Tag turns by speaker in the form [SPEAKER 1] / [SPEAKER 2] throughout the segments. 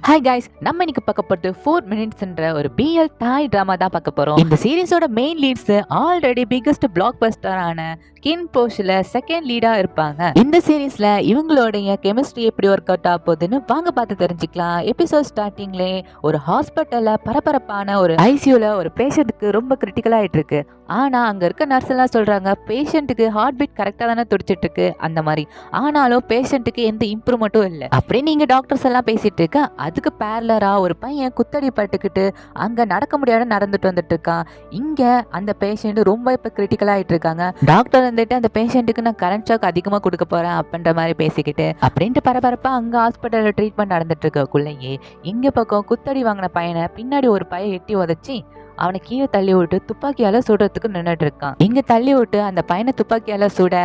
[SPEAKER 1] Hi guys, நம்ம இன்னைக்கு பார்க்க போறது 4 மினிட்ஸ்ன்ற ஒரு பிஎல் தாய் டிராமா தான் பார்க்க போறோம். இந்த சீரிஸோட மெயின் லீட்ஸ் ஆல்ரெடி பிக்கஸ்ட் பிளாக் பஸ்டரான கின் போஷ்ல செகண்ட் லீடா இருப்பாங்க. இந்த சீரிஸ்ல இவங்களுடைய கெமிஸ்ட்ரி எப்படி ஒர்க் அவுட் ஆக போகுதுன்னு வாங்க பார்த்து தெரிஞ்சுக்கலாம். எபிசோட் ஸ்டார்டிங்லே ஒரு ஹாஸ்பிட்டல்ல பரபரப்பான ஒரு ஐசியூல ஒரு பேஷண்ட்டுக்கு ரொம்ப கிரிட்டிக்கலா ஆயிட்டு இருக்கு. ஆனா அங்க இருக்க நர்ஸ் எல்லாம் சொல்றாங்க பேஷண்ட்டுக்கு ஹார்ட் பீட் கரெக்டா தானே துடிச்சிட்டு இருக்கு அந்த மாதிரி. ஆனாலும் பேஷண்ட்டுக்கு எந்த இம்ப்ரூவ்மெண்ட்டும் இல்லை. அப்படியே நீங்க டாக்டர்ஸ் எல்லாம் பேசிட்டு இருக்க அதுக்கு பேரலரா ஒரு பையன் குத்தடி பட்டுக்கிட்டு அங்க நடக்க முடியாத நடந்துட்டு வந்துட்டு இருக்கான். இங்க அந்த பேஷண்ட் ரொம்ப இப்ப கிரிட்டிக்கலா ஆயிட்டு இருக்காங்க. டாக்டர் வந்துட்டு அந்த பேஷண்ட்டுக்கு நான் கரண்ட் ஷாக் அதிகமா கொடுக்க போறேன் அப்படின்ற மாதிரி பேசிக்கிட்டு அப்படின்ட்டு பரபரப்பா அங்க ஹாஸ்பிட்டல்ல ட்ரீட்மெண்ட் நடந்துட்டு இருக்கக்குள்ளேயே இங்க பக்கம் குத்தடி வாங்கின பையனை பின்னாடி ஒரு பையன் எட்டி உதச்சி அவனை கீழே தள்ளி விட்டு துப்பாக்கியால சுடுறதுக்கு நின்றுட்டு இருக்கான். இங்க தள்ளி விட்டு அந்த பையனை துப்பாக்கியால சுட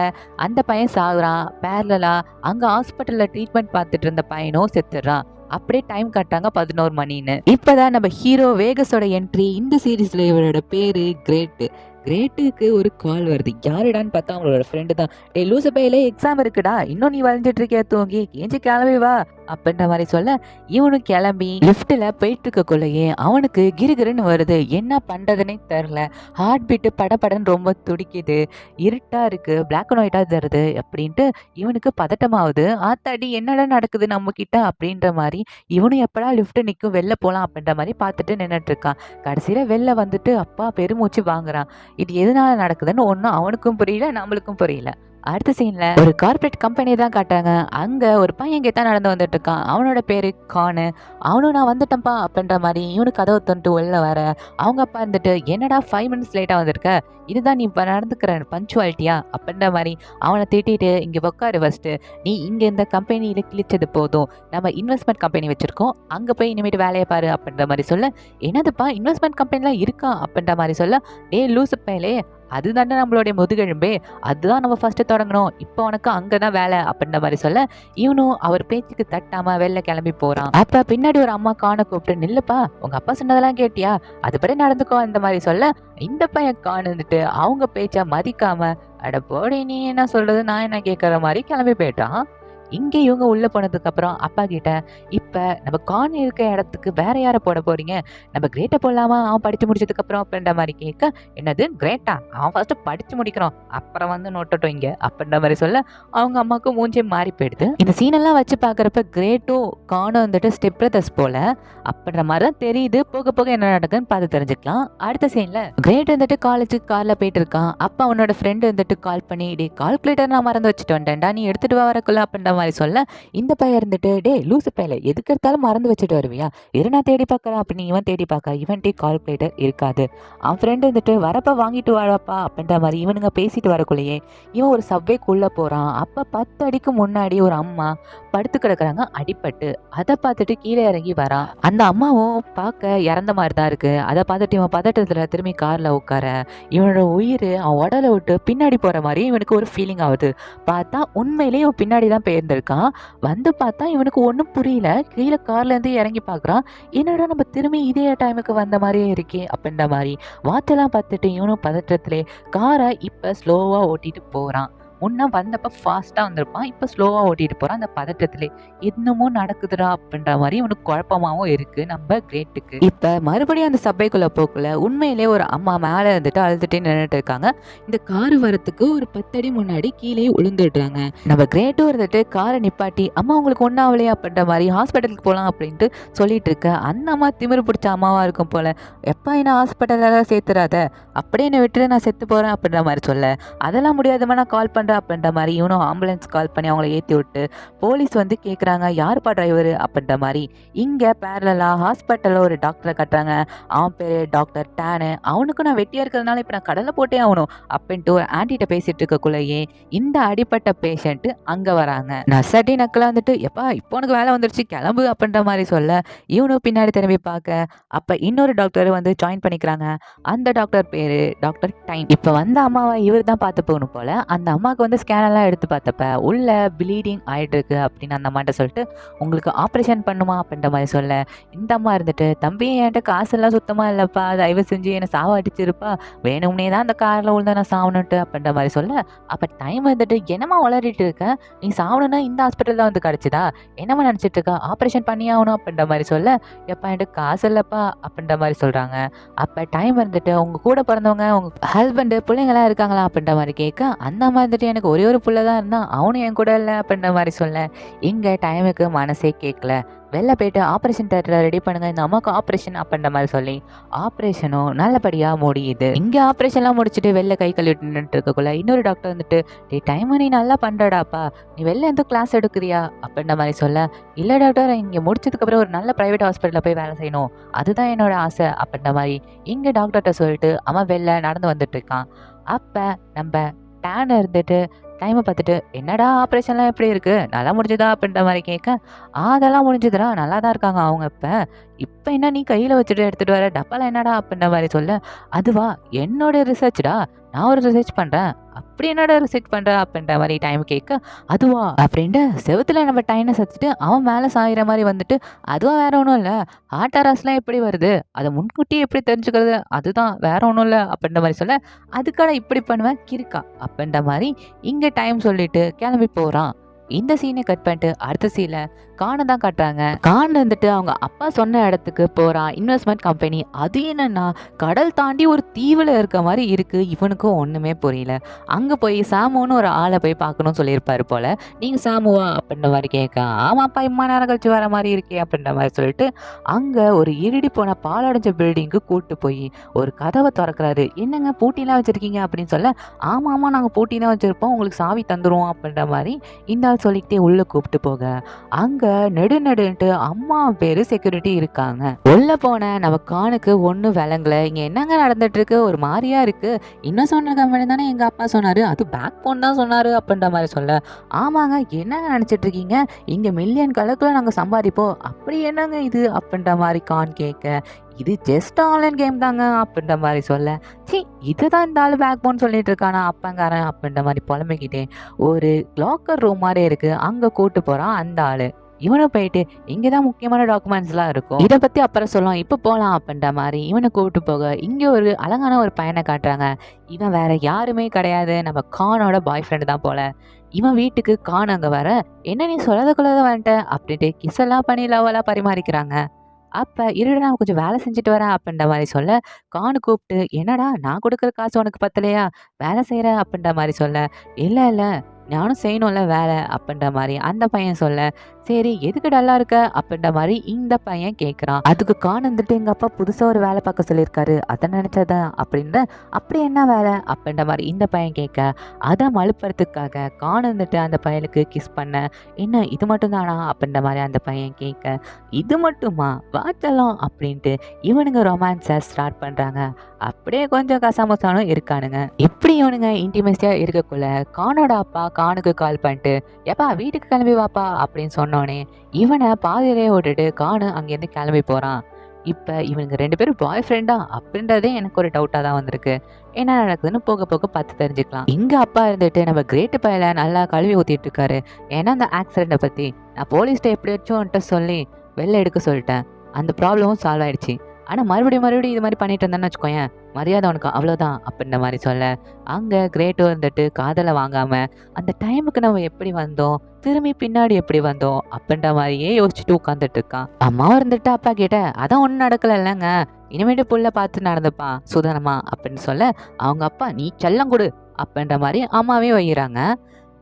[SPEAKER 1] அந்த பையன் சாகுறான். பேரலா அங்க ஹாஸ்பிட்டல்ல ட்ரீட்மெண்ட் பார்த்துட்டு இருந்த பையனும் செத்துறான். அப்படியே டைம் காட்டாங்க 11 மணின்னு. இப்பதான் நம்ம ஹீரோ வேகஸோட என்ட்ரி. இந்த சீரீஸ்ல இவரோட பேரு கிரேட்டுக்கு ஒரு கால் வருது. யாருடான்னு பார்த்தா அவங்களோட ஃப்ரெண்டு தான். டே லூசு பையில எக்ஸாம் இருக்குடா, இன்னும் நீ வளைஞ்சிட்டு இருக்கியா, தூங்கி கேஞ்சி கிளம்பி வா அப்படின்ற மாதிரி சொல்ல இவனும் கிளம்பி லிஃப்ட்ல போயிட்டு இருக்கக்குள்ளேயே அவனுக்கு கிருகிருன்னு வருது. என்ன பண்றதுன்னே தெரில. ஹார்ட் பீட்டு படப்படன்னு ரொம்ப துடிக்குது. இருட்டா இருக்கு, பிளாக் அண்ட் ஒயிட்டா தருது அப்படின்ட்டு இவனுக்கு பதட்டமாகுது. ஆத்தாடி என்னடா நடக்குது நம்ம கிட்ட அப்படின்ற மாதிரி இவனும் எப்படா லிஃப்ட் நிற்கும் வெளில போகலாம் அப்படின்ற மாதிரி பார்த்துட்டு நின்றுட்டு இருக்கான். கடைசியில வெளில வந்துட்டு அப்பா பெருமூச்சு வாங்குறான். இது எதனால நடக்குதுன்னு ஒன்றும் அவனுக்கும் புரியல, நம்மளுக்கும் புரியல. அடுத்த சீன்ல ஒரு கார்பரேட் கம்பெனி தான் காட்டாங்க. அங்க ஒரு பையன் தான் நடந்து வந்துட்டு இருக்கான். அவனோட பேரு கானு. அவனும் நான் வந்துட்டேன்ப்பா அப்படின்ற மாதிரி இவனுக்கு கதவை தொண்டு உள்ள வர அவங்க அப்பா இருந்துட்டு என்னடா 5 மினிட்ஸ் லேட்டா வந்திருக்க, இதுதான் நீ நடந்துக்கிற பஞ்சுவாலிட்டியா அப்படின்ற மாதிரி அவனை திட்டிட்டு இங்க உட்காரு ஃபர்ஸ்ட், நீ இங்க இந்த கம்பெனியில கிழிச்சது போதும், நம்ம இன்வெஸ்ட்மெண்ட் கம்பெனி வச்சிருக்கோம், அங்க போய் இனிமேட்டு வேலையை பாரு அப்படின்ற மாதிரி சொல்ல என்னதுப்பா இன்வெஸ்ட்மெண்ட் கம்பெனிலாம் இருக்கா அப்படின்ற மாதிரி சொல்ல டே லூசு பையலே அதுதானே நம்மளுடைய முதுகெலும்பே, அதுதான் நம்ம ஃபர்ஸ்ட் தொடங்கணும், இப்போ உனக்கு அங்கதான் வேலை அப்படின்ற மாதிரி சொல்ல இவனும் அவர் பேச்சுக்கு தட்டாம வெளில கிளம்பி போறான். அப்ப பின்னாடி ஒரு அம்மா காண கூப்பிட்டு நில்லுப்பா, உங்க அப்பா சொன்னதெல்லாம் கேட்டியா, அதுபடி நடந்துக்கோ அந்த மாதிரி சொல்ல இந்த பையன் காணுந்துட்டு அவங்க பேச்ச மதிக்காம அட போடி நீ என்ன சொல்றது நான் என்ன கேட்கற மாதிரி கிளம்பி போயிட்டான். இங்க இவங்க உள்ள போனதுக்கு அப்புறம் அப்பா கிட்ட இப்ப நம்ம கான் இருக்க இடத்துக்கு வேற யார போட போறீங்க, நம்ம கிரேட்டை போடலாமா அவன் படிச்சு முடிச்சதுக்கு அப்புறம் அப்படின்ற மாதிரி கேட்க என்னது கிரேட்டா, அவன் ஃபர்ஸ்ட் படிச்சு முடிக்கிறோம் அப்புறம் வந்து நோட்டட்டும் இங்க அப்படின்ற மாதிரி சொல்ல அவங்க அம்மாவுக்கு மூஞ்சே மாறி போயிடுது. இந்த சீனெல்லாம் வச்சு பாக்குறப்ப கிரேட்டும் கானும் வந்துட்டு ஸ்டெப் பிரதர்ஸ் போல அப்படின்ற மாதிரி தான் தெரியுது. போக போக என்ன நடக்குன்னு பார்த்து தெரிஞ்சுக்கலாம். அடுத்த சீன்ல கிரேட் வந்துட்டு காலேஜுக்கு கார்ல போயிட்டு இருக்கான். அப்ப அவனோட ஃப்ரெண்டு வந்துட்டு கால் பண்ணி டே கால்குலேட்டர் நான் மறந்து வச்சுட்டு வந்துட்டேன்டா, நீ எடுத்துட்டு வரக்குள்ள அப்படின்ற மாதிரி சொல்ல இந்த பையன் இருந்துட்டு டே லூசு பையல எதுக்கு எடுத்தாலும் மறந்து வச்சுட்டு வருவியா, இரு நான் தேடி பார்க்கறேன் அப்படின்னு இவன் தேடி பார்க்க இவன்டே கால்குலேட்டர் இருக்காது. அவன் ஃப்ரெண்டு வந்துட்டு வரப்ப வாங்கிட்டு வாழப்பா அப்படின்ற மாதிரி இவனுங்க பேசிட்டு வரக்குள்ளேயே இவன் ஒரு சப்வேக்குள்ள போறான். அப்ப 10 அடிக்கு முன்னாடி ஒரு அம்மா படுத்து கிடக்குறாங்க அடிப்பட்டு. அதை பார்த்துட்டு கீழே இறங்கி வரான். அந்த அம்மாவும் பார்க்க இறந்த மாதிரி தான் இருக்கு. அதை பார்த்துட்டு இவன் பதட்டத்துல திரும்பி கார்ல உட்கார இவனோட உயிர் அவன் உடலை விட்டு பின்னாடி போற மாதிரி இவனுக்கு ஒரு ஃபீலிங் ஆகுது. பார்த்தா உண்மையிலேயே இவன் பின்னாடி தான் போயிருந்திருக்கான். வந்து பார்த்தா இவனுக்கு ஒன்றும் புரியல. கீழே கார்ல இருந்து இறங்கி பார்க்குறான். என்னடா நம்ம திரும்பி இதே டைமுக்கு வந்த மாதிரியே இருக்கே அப்படின்ற மாதிரி வாட்செல்லாம் பார்த்துட்டு இவனும் பதற்றத்திலே காரை இப்போ ஸ்லோவா ஓட்டிட்டு போறான். முன்ன வந்தப்ப ஃபாஸ்டா வந்திருப்பான், இப்ப ஸ்லோவா ஓட்டிட்டு போறான். அந்த பதட்டத்திலே இன்னமும் நடக்குதுடா அப்படின்ற மாதிரி இவனுக்கு குழப்பமாவும் இருக்கு நம்ம கிரேட்டுக்கு. இப்ப மறுபடியும் அந்த சபைக்குள்ள போக்குள்ள உண்மையிலே ஒரு அம்மா மேல இருந்துட்டு அழுதுட்டே நின்றுட்டு இருக்காங்க. இந்த காரு வரத்துக்கு ஒரு 10 அடி முன்னாடி கீழே விழுந்துடுறாங்க. நம்ம கிரேட்டும் இருந்துட்டு காரை நிப்பாட்டி அம்மா உங்களுக்கு ஒன்னாவலையா அப்படின்ற மாதிரி ஹாஸ்பிட்டலுக்கு போகலாம் அப்படின்ட்டு சொல்லிட்டு இருக்க அந்த அம்மா திமிரு பிடிச்ச அம்மாவா இருக்கும் போல, எப்பா என்ன ஹாஸ்பிட்டல சேர்த்துறாத, அப்படியே என்னை விட்டுட்டு நான் செத்து போறேன் அப்படின்ற மாதிரி சொல்ல அதெல்லாம் முடியாதுமா நான் கால் பண்றேன் அப்படின்ற மாதிரி இவனும் ஆம்புலன்ஸ் கால் பண்ணி அவங்கள ஏற்றி விட்டு போலீஸ் வந்து கேட்குறாங்க யாருப்பா டிரைவர் அப்படின்ற மாதிரி. இங்கே பேரலா ஹாஸ்பிட்டலில் ஒரு டாக்டரை கட்டுறாங்க. அவன் பேர் டாக்டர் டேனு. அவனுக்கும் நான் வெட்டியாக இருக்கிறதுனால இப்போ நான் கடலை போட்டே ஆகணும் அப்படின்ட்டு ஒரு ஆண்டிகிட்ட பேசிட்டு இருக்கக்குள்ளேயே இந்த அடிப்பட்ட பேஷண்ட்டு அங்கே வராங்க. நர்ஸாட்டி நக்கெல்லாம் வந்துட்டு எப்பா இப்போ உனக்கு வேலை வந்துருச்சு கிளம்பு அப்படின்ற மாதிரி சொல்ல இவனும் பின்னாடி திரும்பி பார்க்க அப்போ இன்னொரு டாக்டர் வந்து ஜாயின் பண்ணிக்கிறாங்க. அந்த டாக்டர் பேர் டாக்டர் டைம். இப்போ வந்த அம்மாவை இவர் தான் பார்த்து போகணும் போல. அந்த அம்மா அப்பாவுக்கு வந்து ஸ்கேன் எல்லாம் எடுத்து பார்த்தப்ப உள்ள ப்ளீடிங் ஆயிட்டு இருக்கு அப்படின்னு அந்த அம்மாட்ட சொல்லிட்டு உங்களுக்கு ஆப்ரேஷன் பண்ணுமா அப்படின்ற மாதிரி சொல்ல இந்த அம்மா இருந்துட்டு தம்பி என்கிட்ட காசெல்லாம் சுத்தமா இல்லப்பா தயவு செஞ்சு என்னை சாவடிச்சிருப்பா வேணும்னே தான் அந்த காரில் உள்ள நான் சாவணுன்ட்டு அப்படின்ற மாதிரி சொல்ல அப்போ டைம் வந்துட்டு என்னம்மா வளரிட்டு இருக்க நீ சாவணும்னா இந்த ஹாஸ்பிட்டல் தான் வந்து கிடச்சிதா என்னம்மா நினச்சிட்டு இருக்கா ஆப்ரேஷன் பண்ணி ஆகணும் அப்படின்ற மாதிரி சொல்ல எப்பா என்கிட்ட காசு இல்லப்பா அப்படின்ற மாதிரி சொல்கிறாங்க. அப்போ டைம் இருந்துட்டு உங்கள் கூட பிறந்தவங்க உங்கள் ஹஸ்பண்டு பிள்ளைங்களாம் இருக்காங்களா அப்படின்ற மாதிரி கேட்க அந்த மாதிரி இருந்துட்டு எனக்கு ஒரே ஒரு பிள்ளை தான் இருந்தான் அவனும் என் கூட இல்லை அப்படின்ற மாதிரி சொல்ல இங்கே டைமுக்கு மனசே கேட்கல வெளில போயிட்டு ஆப்ரேஷன் தேட்டரை ரெடி பண்ணுங்க இந்த அம்மாவுக்கு ஆப்ரேஷன் அப்படின்ற மாதிரி சொல்லி ஆப்ரேஷனும் நல்லபடியாக முடியுது. இங்கே ஆப்ரேஷன்லாம் முடிச்சுட்டு வெளில கை கழுவிட்டு இருக்கக்குள்ள இன்னொரு டாக்டர் வந்துட்டு டே டைம் நீ நல்லா பண்ணுறடாப்பா நீ வெளில எந்த கிளாஸ் எடுக்கிறியா அப்படின்ற மாதிரி சொல்ல இல்லை டாக்டர் இங்கே முடிச்சதுக்கப்புறம் ஒரு நல்ல ப்ரைவேட் ஹாஸ்பிட்டலில் போய் வேலை செய்யணும் அதுதான் என்னோட ஆசை அப்படின்ற மாதிரி இங்கே டாக்டர்கிட்ட சொல்லிட்டு அவன் வெளில நடந்து வந்துட்டு இருக்கான். அப்போ நம்ம டேன் இருந்துட்டு டைமை பார்த்துட்டு என்னடா ஆப்ரேஷன்லாம் எப்படி இருக்கு நல்லா முடிஞ்சுதா அப்படின்ற மாதிரி கேட்க அதெல்லாம் முடிஞ்சுதுடா நல்லா தான் இருக்காங்க அவங்க இப்போ என்ன நீ கையில் வச்சுட்டு எடுத்துகிட்டு வர டப்பாலாம் என்னடா அப்படின்ற மாதிரி சொல்ல அதுவா என்னோட ரிசர்ச்டா நான் ஒரு ரிசர்ச் பண்ணுறேன் அப்படி என்னடா ரிசர்ச் பண்ணுறேன் அப்படின்ற மாதிரி டைம் கேட்க அதுவா அப்படின்ட்டு செவத்துல நம்ம டைனை சத்துட்டு அவன் மேலே சாயிற மாதிரி வந்துட்டு அதுவும் வேற ஒன்றும் இல்லை ஹார்ட் அரெஸ்ட்லாம் எப்படி வருது அதை முன்கூட்டி எப்படி தெரிஞ்சுக்கிறது அதுதான் வேற ஒன்றும் இல்லை அப்படின்ற மாதிரி சொல்ல அதுக்கான இப்படி பண்ணுவேன் கிறுக்கா அப்படின்ற மாதிரி இங்கே டைம் சொல்லிட்டு கிளம்பி போகிறான். இந்த சீனை கட் பண்ணிட்டு அடுத்த சீனை கானை தான் காட்டுறாங்க. கான் வந்துட்டு அவங்க அப்பா சொன்ன இடத்துக்கு போகிறான் இன்வெஸ்ட்மெண்ட் கம்பெனி. அது என்னன்னா கடல் தாண்டி ஒரு தீவில் இருக்க மாதிரி இருக்குது. இவனுக்கும் ஒன்றுமே புரியல. அங்கே போய் சாமுன்னு ஒரு ஆளை போய் பார்க்கணும்னு சொல்லியிருப்பாரு போல். நீங்கள் சாமுவா அப்படின்ற மாதிரி கேட்க ஆமாப்பா இம்மா நேரம் கழிச்சு வர மாதிரி இருக்கே அப்படின்ற மாதிரி சொல்லிட்டு அங்கே ஒரு இருடி போன பாலடைஞ்ச பில்டிங்க்கு கூப்பிட்டு போய் ஒரு கதவை திறக்கிறாரு. என்னங்க பூட்டிலாம் வச்சுருக்கீங்க அப்படின்னு சொல்ல ஆமாம் நாங்கள் பூட்டி தான் வச்சுருப்போம் உங்களுக்கு சாவி தந்துடுவோம் அப்படின்ற மாதிரி இந்த சொல்லிக்கிட்டே உள்ள கூப்பிட்டு போக அங்க நெடுநெடுன்ட்டு அம்மா பேரு செக்யூரிட்டி இருக்காங்க. உள்ள போன நம்ம கானுக்கு ஒன்றும் விளங்கல. இங்க என்னங்க நடந்துட்டு இருக்கு ஒரு மாதிரியா இருக்கு. இன்னும் சொன்ன கம்பெனி தானே எங்க அப்பா சொன்னாரு அது பேக் போன் தான் சொன்னாரு அப்படின்ற மாதிரி சொல்ல ஆமாங்க என்னங்க நினைச்சிட்டு இருக்கீங்க இங்க மில்லியன் கணக்குல நாங்க சம்பாதிப்போம் அப்படி என்னங்க இது அப்படின்ற மாதிரி கான் கேட்க இது ஜஸ்ட் ஆன்லைன் கேம் தாங்க அப்படின்ற மாதிரி சொல்ல சி இதுதான் இந்த ஆள் பேக் போன் சொல்லிட்டு இருக்கானா அப்பங்காரன் அப்படின்ற மாதிரி புலம்பிக்கிட்டேன். ஒரு லாக்கர் ரூம் மாதிரி இருக்கு அங்கே கூட்டு போகிறான் அந்த ஆள். இவனை போயிட்டு இங்கே தான் முக்கியமான டாக்குமெண்ட்ஸ்லாம் இருக்கும் இதை பற்றி அப்புறம் சொல்லலாம் இப்போ போகலாம் அப்படின்ற மாதிரி இவனை கூப்பிட்டு போக இங்கே ஒரு அழகான ஒரு பையனை காட்டுறாங்க. இவன் வேற யாருமே கிடையாது நம்ம கானோட பாய் ஃப்ரெண்டு தான் போல. இவன் வீட்டுக்கு கான் அங்கே வர என்ன நீ சொல்லதுக்குள்ளதான் வந்துட்ட அப்படின்ட்டு கிஸ் எல்லாம் பண்ணி லவெல்லாம் பரிமாறிக்கிறாங்க. அப்போ இருடா நான் கொஞ்சம் வேலை செஞ்சுட்டு வரேன் அப்படின்ற மாதிரி சொல்ல கானு கூப்பிட்டு என்னடா நான் கொடுக்குற காசு உனக்கு பத்தலையா வேலை செய்கிற அப்படின்ற மாதிரி சொல்ல இல்லை இல்லை நானும் செய்யணும்ல வேலை அப்படின்ற மாதிரி அந்த பையன் சொல்ல சரி எதுக்கு டல்லா இருக்க அப்படின்ற மாதிரி இந்த பையன் கேட்குறான். அதுக்கு கான் வந்துட்டு எங்கள் அப்பா புதுசாக ஒரு வேலை பார்க்க சொல்லியிருக்காரு அதை நினச்சதான் அப்படின்ற அப்படி என்ன வேலை அப்படின்ற மாதிரி இந்த பையன் கேட்க அதை மழுப்புறதுக்காக கான் வந்துட்டு அந்த பையனுக்கு கிஸ் பண்ண என்ன இது மட்டும் தானா அப்படின்ற மாதிரி அந்த பையன் கேட்க இது மட்டுமா வாச்சலாம் அப்படின்ட்டு இவனுங்க ரொமான்ஸை ஸ்டார்ட் பண்ணுறாங்க. அப்படியே கொஞ்சம் கசாமசானும் இருக்கானுங்க. இப்படி இவனுங்க இன்டிமேசியாக இருக்கக்குள்ள கானோட அப்பா கானுக்கு கால் பண்ணிட்டு எப்பா வீட்டுக்கு கிளம்பி வாப்பா அப்படின்னு சொன்னோடனே இவனை பாதியிலே விட்டுட்டு கானு அங்கேருந்து கிளம்பி போகிறான். இப்போ இவனுங்க 2 பேரும் பாய் ஃப்ரெண்டா அப்படின்றதே எனக்கு ஒரு டவுட்டாக தான் வந்திருக்கு. என்ன நடக்குதுன்னு போக போக பார்த்து தெரிஞ்சுக்கலாம். இங்கே அப்பா இருந்துட்டு நம்ம கிரேட்டு பையில நல்லா கழுவி ஊற்றிட்டு இருக்காரு. ஏன்னா அந்த ஆக்சிடெண்ட்டை பற்றி நான் போலீஸ்கிட்ட எப்படியாச்சும் சொல்லி வெளில எடுக்க சொல்லிட்டேன். அந்த ப்ராப்ளமும் சால்வ் ஆயிடுச்சு. ஆனால் மறுபடியும் இது மாதிரி பண்ணிட்டு இருந்தேன்னு வச்சுக்கோயேன் மரியாதை உனக்கு அவ்வளோதான் அப்படின்ற மாதிரி சொல்ல அங்கே கிரேட்டோ இருந்துட்டு காதலை வாங்காமல் அந்த டைமுக்கு நம்ம எப்படி வந்தோம் திரும்பி பின்னாடி எப்படி வந்தோம் அப்படின்ற மாதிரியே யோசிச்சுட்டு உட்காந்துட்டு இருக்கான். அம்மாவும் இருந்துட்டு அப்பா கேட்ட அதான் ஒன்றும் நடக்கல இல்லைங்க இனிமேட்டு புள்ள பார்த்து நடந்துப்பான் சுதனமா அப்படின்னு சொல்ல அவங்க அப்பா நீ செல்லம் கொடு அப்படின்ற மாதிரி அம்மாவே வைக்கிறாங்க.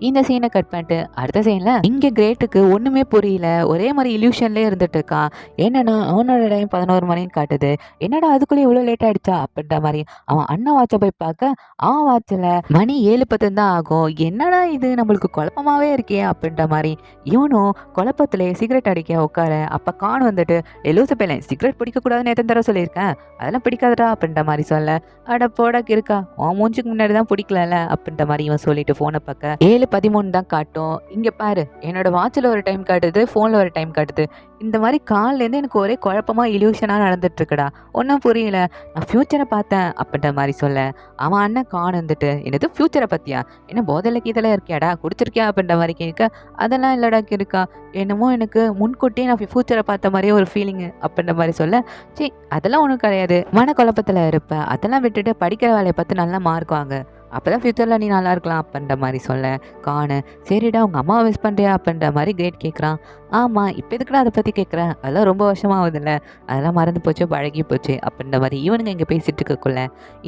[SPEAKER 1] இந்த சீனை கட் பண்ணிட்டு அடுத்த சீனில் இங்கே கிரேட்டுக்கு ஒன்றுமே புரியல ஒரே மாதிரி இல்யூஷன்லேயே இருந்துட்டு இருக்கான். என்னன்னா அவனோட டைம் 11 மணின்னு காட்டுது என்னடா அதுக்குள்ளே இவ்வளோ லேட் ஆகிடுச்சா அப்படின்ற மாதிரி அவன் அண்ணன் வாட்சை போய் பார்க்க அவன் வாட்சில் மணி 7:10 தான் ஆகும். என்னடா இது நம்மளுக்கு குழப்பமாகவே இருக்கே அப்படின்ற மாதிரி இவனும் குழப்பத்திலே சிகரெட் அடிக்க உட்கார அப்போ கான் வந்துட்டு லூசு பையன் சிகரெட் பிடிக்கக்கூடாதுன்னு எத்தனை தடவை சொல்லியிருக்கேன் அதெல்லாம் பிடிக்காதடா அப்படின்ற மாதிரி சொல்ல அட போடக்கு இருக்கா உன் மூஞ்சுக்கு முன்னாடி தான் பிடிக்கல அப்படின்ற மாதிரி இவன் சொல்லிட்டு ஃபோனை பார்க்க 7:13 தான் காட்டும். இங்க பாரு, என்னோட வாட்ச்ல ஒரு டைம் காட்டுது, ஃபோன்ல ஒரு டைம் காட்டுது. இந்த மாரி காலைலேருந்து எனக்கு ஒரே குழப்பமா இல்யூஷனா நடந்துட்டு இருக்குடா. ஒன்னும் புரியல. நான் ஃபியூச்சர பார்த்தேன் அப்படின்ற மாரி சொல்ல, அவன் அண்ணன் கான் வந்துட்டு, என்னது ஃபியூச்சர பத்தியா? என்ன போதையில கீதையில இருக்கியாடா? குடிச்சிருக்கியா? அப்படின்ற மாரி கேட்க, அதெல்லாம் இல்லடா கிறுக்கா. என்னமோ எனக்கு முன்கூட்டியே நான் ஃபியூச்சர பார்த்த மாரியே ஒரு ஃபீலிங்கு அப்படின்ற மாரி சொல்ல, ச்சீ அதெல்லாம் ஒண்ணும் கிடையாது. மனக்குழப்பத்துல இருப்ப. அதெல்லாம் விட்டுட்டு படிக்கிற வேலைய பார்த்து நல்லா மார்க் வாங்கு. அப்பதான் ஃபியூச்சர்ல நீ நல்லா இருக்கலாம் அப்படின்ற மாரி சொல்ல, கானு சரிடா உங்க அம்மாவை மிஸ் பண்றியா அப்படின்ற மாரி கிரேட் கேட்குறான். ஆமா இப்ப எதுக்குடா அதை பத்தி கேட்குறேன்? அதெல்லாம் ரொம்ப வருஷமா ஆகுதுல்ல, அதெல்லாம் மறந்து போச்சு பழகி போச்சு அப்படின்ற மாதிரி இவனுங்க இங்க பேசிட்டு இருக்கக்குள்ள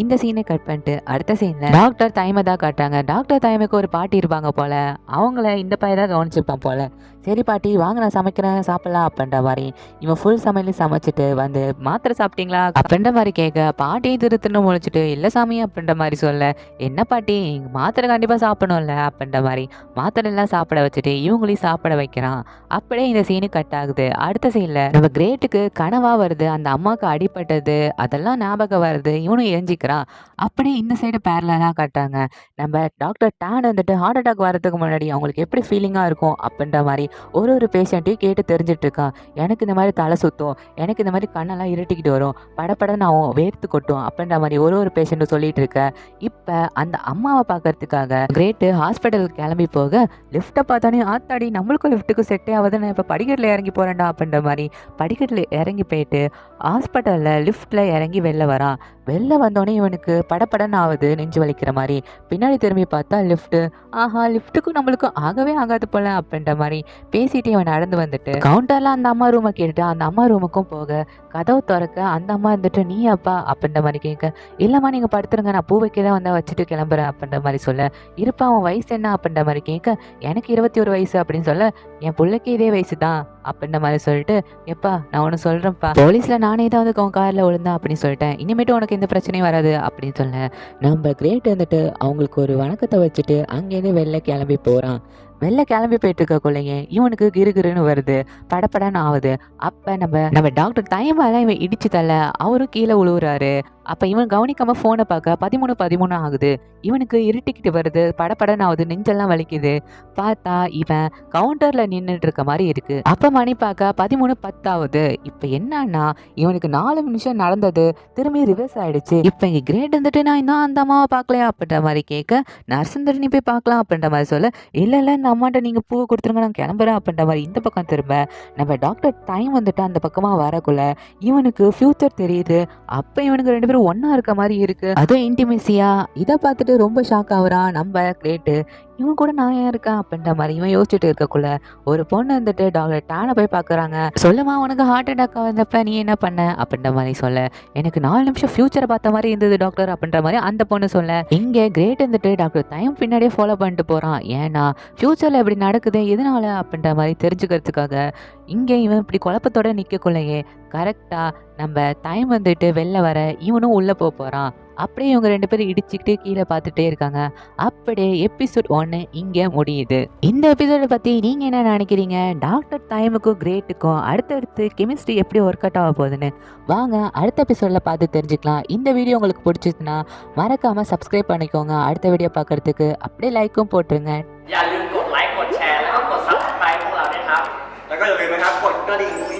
[SPEAKER 1] இந்த சீனை கட் பண்ணிட்டு அடுத்த சீன்ல டாக்டர் தைமை தான் காட்டுறாங்க. டாக்டர் தைமைக்கு ஒரு பாட்டி இருப்பாங்க போல, அவங்கள இந்த பையன் தான் கவனிச்சிருப்பான் போல. சரி பாட்டி வாங்க நான் சமைக்கிறேன் சாப்பிடலாம் அப்படின்ற மாதிரி இவன் ஃபுல் சமையலையும் சமைச்சிட்டு வந்து மாத்திரை சாப்பிட்டீங்களா அப்படின்ற மாதிரி கேட்க, பாட்டியும் திருத்துன்னு முழிச்சிட்டு இல்லை சாமி அப்படின்ற மாதிரி சொல்ல, என்ன பாட்டி மாத்திரை கண்டிப்பாக சாப்பிடணும்ல அப்படின்ற மாதிரி மாத்திரை எல்லாம் சாப்பிட வச்சுட்டு இவங்களையும் சாப்பிட வைக்கிறான். அப்படியே இந்த சீனு கட் ஆகுது. அடுத்த சீன்ல நம்ம கிரேட்டுக்கு கனவா வருது, அந்த அம்மாவுக்கு அடிபட்டது அதெல்லாம் ஞாபகம் வருது, இவனும் எரிஞ்சிக்கிறான். அப்படியே இந்த சைடு பேரலா காட்டாங்க. நம்ம டாக்டர் டேன் வந்துட்டு ஹார்ட் அட்டாக் வரதுக்கு முன்னாடி அவங்களுக்கு எப்படி ஃபீலிங்காக இருக்கும் அப்படின்ற மாதிரி ஒரு பேஷண்ட்டையும் கேட்டு தெரிஞ்சிட்டு இருக்கான். எனக்கு இந்த மாதிரி தலை சுத்தும், எனக்கு இந்த மாதிரி கண்ணெல்லாம் இருட்டிக்கிட்டு வரும், படப்படன்னு ஆகும், வேர்த்து கொட்டும் அப்படின்ற மாதிரி ஒரு பேஷண்ட்டும் சொல்லிட்டு இருக்க. இப்போ அந்த அம்மாவை பார்க்கறதுக்காக கிரேட்டு ஹாஸ்பிட்டலுக்கு கிளம்பி போக, லிஃப்ட்டை பார்த்தானே ஆத்தாடி நம்மளுக்கும் லிஃப்ட்டுக்கும் செட்டே ஆகுது, நான் இப்போ படிக்கட்டில் இறங்கி போகிறேன்டா அப்படின்ற மாதிரி படிக்கட்டில் இறங்கி போயிட்டு ஹாஸ்பிட்டலில் லிஃப்ட்டில் இறங்கி வெளில வரான். வெளில வந்தோடனே இவனுக்கு படப்படன்னு ஆகுது, நெஞ்சு வலிக்கிற மாதிரி. பின்னாடி திரும்பி பார்த்தா லிஃப்ட்டு, ஆஹா லிஃப்ட்டுக்கும் நம்மளுக்கும் ஆகவே ஆகாது போல அப்படின்ற மாதிரி பேசிட்டு இவன் நடந்து வந்துட்டு கவுண்டர்ல அந்த அம்மா ரூமை கேட்டுட்டு அந்த அம்மா ரூமுக்கும் போக, கதவு திறக்க அந்த அம்மா இருந்துட்டு நீ அப்பா அப்படின்ற மாதிரி கேட்க, இல்லம்மா நீங்க படுத்துருங்க நான் பூ வைக்க தான் வந்து வச்சுட்டு கிளம்புறேன் அப்படின்ற மாதிரி சொல்ல, இருப்பா அவன் வயசு என்ன அப்படின்ற மாதிரி கேட்க, எனக்கு 21 வயசு அப்படின்னு சொல்ல, என் பிள்ளைக்கு இதே வயசு தான் அப்படின்ற மாதிரி சொல்லிட்டு, எப்பா நான் ஒன்று சொல்றேன்ப்பா, போலீஸ்ல நானே தான் வந்து உன் கார்ல விழுந்தேன் அப்படின்னு சொல்லிட்டேன், இனிமேட்டு உனக்கு எந்த பிரச்சனையும் வராது அப்படின்னு சொல்ல, நம்ம கிரேட் வந்துட்டு அவங்களுக்கு ஒரு வணக்கத்தை வச்சுட்டு அங்கேருந்து வெளில கிளம்பி போறான். வெளில கிளம்பி போயிட்டு இருக்கக்குள்ளேயே இவனுக்கு கிருகிருன்னு வருது, படப்படன்னு ஆகுது. அப்ப நம்ம டாக்டர் தைமால இவன் இடிச்சு தள்ள அவரும் கீழே உழுவுறாரு. அப்ப இவன் கவனிக்காம போனை பார்க்க 13:13 ஆகுது. இவனுக்கு இருட்டிக்கிட்டு வருது, படப்படன்னு ஆகுது, நெஞ்செல்லாம் வலிக்குது. பார்த்தா இவன் கவுண்டர்ல நின்றுட்டு இருக்க மாதிரி இருக்கு. அப்ப மணி பார்க்க 13:10 ஆகுது. இப்ப என்னன்னா இவனுக்கு 4 நிமிஷம் நடந்தது திரும்பி ரிவர்ஸ் ஆயிடுச்சு. இப்ப இங்க கிரேட் வந்துட்டு நான் இன்னும் அந்த அம்மாவை பார்க்கலையா அப்படின்ற மாதிரி கேட்க, நர்ஸ் வந்துட்டு நீ போய் பார்க்கலாம் அப்படின்ற மாதிரி சொல்ல, இல்ல இந்த அம்மாட்ட நீங்க பூவை கொடுத்துருங்க நான் கிளம்புறேன் அப்படின்ற மாதிரி இந்த பக்கம் திரும்ப நம்ம டாக்டர் டைம் வந்துட்டு அந்த பக்கமா வரக்குள்ள இவனுக்கு ஃபியூச்சர் தெரியுது. அப்ப இவனுக்கு 2 பேரும் ஒன்னா இருக்க மாதிரி இருக்கு, அதுவும் இன்டிமேசியா. இதை பார்த்துட்டு ரொம்ப ஷாக் ஆகுறான் நம்ம கிரேட்டு. இவன் கூட நான் ஏன் இருக்கேன் அப்படின்ற மாதிரி இவன் யோசிச்சுட்டு இருக்கக்குள்ள ஒரு பொண்ணு வந்துட்டு டாக்டர் டேனை போய் பார்க்குறாங்க. சொல்லுமா உனக்கு ஹார்ட் அட்டாக் வந்தப்ப நீ என்ன பண்ண அப்படின்ற மாதிரி சொல்ல, எனக்கு 4 நிமிஷம் ஃபியூச்சரை பார்த்த மாதிரி இருந்தது டாக்டர் அப்படின்ற மாதிரி அந்த பொண்ணு சொல்ல, இங்கே கிரேட் வந்துட்டு டாக்டர் டைம் பின்னாடியே ஃபாலோ பண்ணிட்டு போறான். ஏன்னா ஃபியூச்சர்ல எப்படி நடக்குது எதனால அப்படின்ற மாதிரி தெரிஞ்சுக்கிறதுக்காக. இங்கே இவன் இப்படி குழப்பத்தோட நிற்கக்குள்ளேயே கரெக்டா நம்ம டைம் வந்துட்டு வெளில வர இவனும் உள்ள போறான். அப்படியே இவங்க 2 பேரும் இடிச்சுக்கிட்டு கீழே பார்த்துட்டே இருக்காங்க. அப்படியே எபிசோட் 1 இங்கே முடியுது. இந்த எபிசோட பத்தி நீங்க என்ன நினைக்கிறீங்க? டாக்டர் டைமுக்கும் கிரேட்டுக்கும் அடுத்தடுத்து கெமிஸ்ட்ரி எப்படி ஒர்க் அவுட் ஆக போகுதுன்னு வாங்க அடுத்த எபிசோட்ல பார்த்து தெரிஞ்சுக்கலாம். இந்த வீடியோ உங்களுக்கு பிடிச்சிச்சுன்னா மறக்காம சப்ஸ்கிரைப் பண்ணிக்கோங்க அடுத்த வீடியோ பார்க்கறதுக்கு. அப்படியே லைக்கும் போட்டுருங்க.
[SPEAKER 2] อย่าลืมกดไลค์กดแชร์แล้วก็กด Subscribe พวกเราด้วยครับแล้วก็อย่าลืมนะครับกดกระดิ่ง